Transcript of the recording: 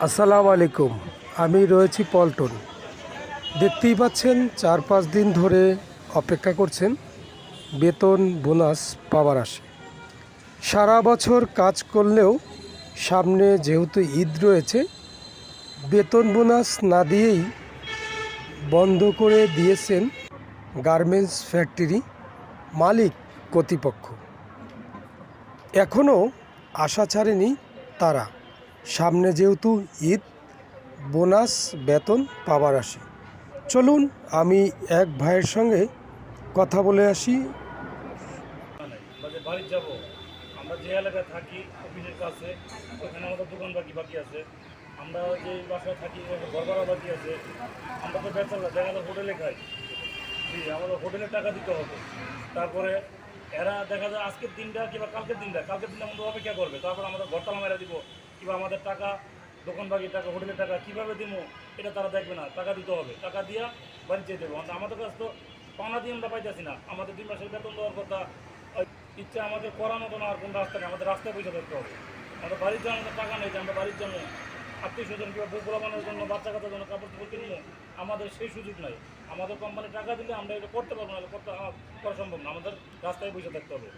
আসসালামু আলাইকুম। আমি রয়েছি পল্টন। দেখতেই পাচ্ছেন ৪-৫ দিন ধরে অপেক্ষা করছেন বেতন বোনাস পাওয়ার আশায়। সারা বছর কাজ করলেও সামনে যেহেতু ঈদ রয়েছে, বেতন বোনাস না দিয়েই বন্ধ করে দিয়েছেন গার্মেন্টস ফ্যাক্টরি মালিক কর্তৃপক্ষ। এখনও আশা ছাড়েনি তারা, সামনে যেহেতু ঈদ, বোনাস বেতন পাওয়ার আসে। চলুন আমি এক ভাইয়ের সঙ্গে কথা বলে আসি। বাড়ি যাব, আমরা যে এলাকায় থাকি অফিসের কাছে, ওখানে আমাদের দোকান বাকি আছে। আমরা যে বাসায় থাকি ঘর ভাড়া বাকি আছে। আমরা তো ব্যবসা দেখা যায় হোটেলে খাই, জি আমাদের হোটেলে টাকা দিতে হবে। তারপরে এরা দেখা যায় আজকের দিনটা কিংবা কালকের দিনটা আমাদের অপেক্ষা করবে, তারপর আমাদের ঘরতালা মেরা দিব কিংবা আমাদের টাকা দোকান বাকির টাকা হোটেলের টাকা কীভাবে দিব এটা তারা দেখবে না। টাকা দিতে হবে, টাকা দিয়া বাড়ি যেতে দেবো। আমাদের কাছে তো পাওনা দিয়ে আমরা পাইতেছি না। আমাদের 2 মাসের বেতন দেওয়ার কথা, ইচ্ছা আমাদের করার মতো না। আর কোনো রাস্তা নেই, আমাদের রাস্তায় পয়সা থাকতে হবে। আমাদের বাড়ির জন্য টাকা নেই যে আমরা বাড়ির জন্য আত্মীয় স্বজন কিংবা বউ পোলাপানের জন্য বাচ্চা কাচ্চার জন্য কাপড় চোপড় কিনবো, আমাদের সেই সুযোগ নাই। আমাদের কোম্পানি টাকা দিলে আমরা এটা করতে পারবো না, করা সম্ভব না। আমাদের রাস্তায় পয়সা থাকতে হবে।